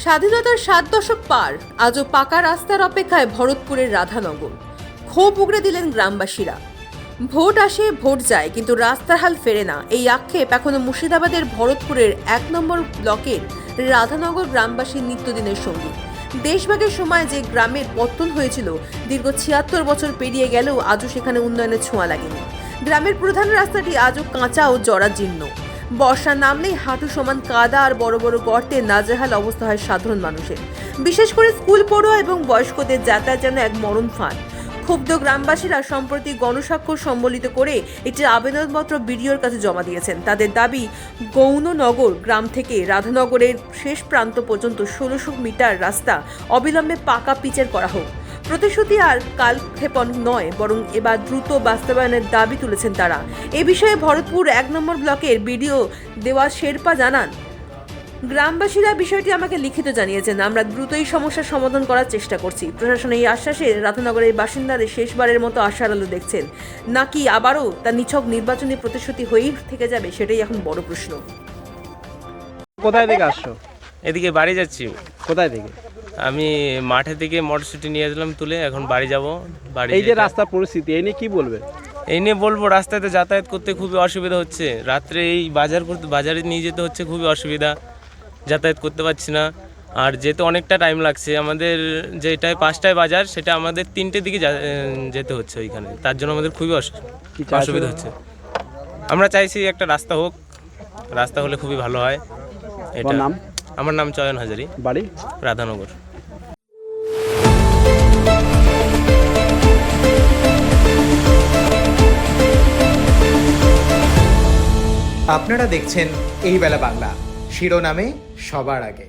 স্বাধীনতার 7 দশক পার, আজও পাকা রাস্তার অপেক্ষায় ভরতপুরের রাধানগর। ক্ষোভ উগড়ে দিলেন গ্রামবাসীরা। ভোট আসে ভোট যায়, কিন্তু রাস্তার হাল ফেরে না, এই আক্ষেপ এখনো মুর্শিদাবাদের ভরতপুরের 1 নম্বর ব্লকের রাধানগর গ্রামবাসীর নিত্যদিনের সঙ্গী। দেশভাগের সময় যে গ্রামের পত্তন হয়েছিল, দীর্ঘ 76 বছর পেরিয়ে গেলেও আজও সেখানে উন্নয়নের ছোঁয়া লাগেনি। গ্রামের প্রধান রাস্তাটি আজও কাঁচা ও জরাজীর্ণ। বর্ষা নামলেই হাঁটু সমান কাদা আর বড় বড় গর্তে নাজেহাল অবস্থা হয় সাধারণ মানুষের। বিশেষ করে স্কুল পড়ুয়া এবং বয়স্কদের যাতায়াত যেন এক মরণ ফাঁদ। ক্ষুব্ধ গ্রামবাসীরা সম্প্রতি গণস্বাক্ষর সম্বলিত করে একটি আবেদনপত্র বিডিওর কাছে জমা দিয়েছেন। তাদের দাবি, গৌননগর গ্রাম থেকে রাধানগরের শেষ প্রান্ত পর্যন্ত 1600 মিটার রাস্তা অবিলম্বে পাকা পিচের করা হোক। প্রতিশ্রুতি আর কালক্ষেপণ নয়, বরং এবার দ্রুত বাস্তবায়নের দাবি তুলেছেন তারা। এ বিষয়ে ভরতপুর 1 নম্বর ব্লকের বিডিও দেওয়া শেরপা জানান, গ্রামবাসীরা বিষয়টি আমাকে লিখিত জানিয়েছেন। আমরা দ্রুতই সমস্যার সমাধান করার চেষ্টা করছি। প্রশাসন এই আশ্বাসে রাধানগরের বাসিন্দাদের শেষবারের মতো আশার আলো দেখছেন, নাকি আবারও তা নিছক নির্বাচনী প্রতিশ্রুতি হয়েই থেকে যাবে, সেটাই এখন বড় প্রশ্ন। কোথায় থেকে আসছো? এদিকে বাড়ি যাচ্ছি। কোথায় থেকে? আমি মাঠে থেকে মটরশুটি নিয়ে আসলাম তুলে, এখন বাড়ি যাব। বাড়ি এই যে রাস্তার পরিস্থিতি, এই নিয়ে কি বলবে? এই নিয়ে বলবো, রাস্তাতে যাতায়াত করতে খুবই অসুবিধা হচ্ছে। রাত্রে এই বাজারে নিয়ে যেতে হচ্ছে, খুবই অসুবিধা, যাতায়াত করতে পারছি না। আর যেতে অনেকটা টাইম লাগছে। আমাদের যেটায় 5টায় বাজার, সেটা আমাদের 3টের দিকে যেতে হচ্ছে ওইখানে। তার জন্য আমাদের খুবই অসুবিধা হচ্ছে। আমরা চাইছি একটা রাস্তা হোক, রাস্তা হলে খুবই ভালো হয়। এটা নাম? আমার নাম চয়ন হাজারি, বাড়ি রাধানগর। আপনারা দেখছেন এই বেলা বাংলা, শিরোনামে সবার আগে।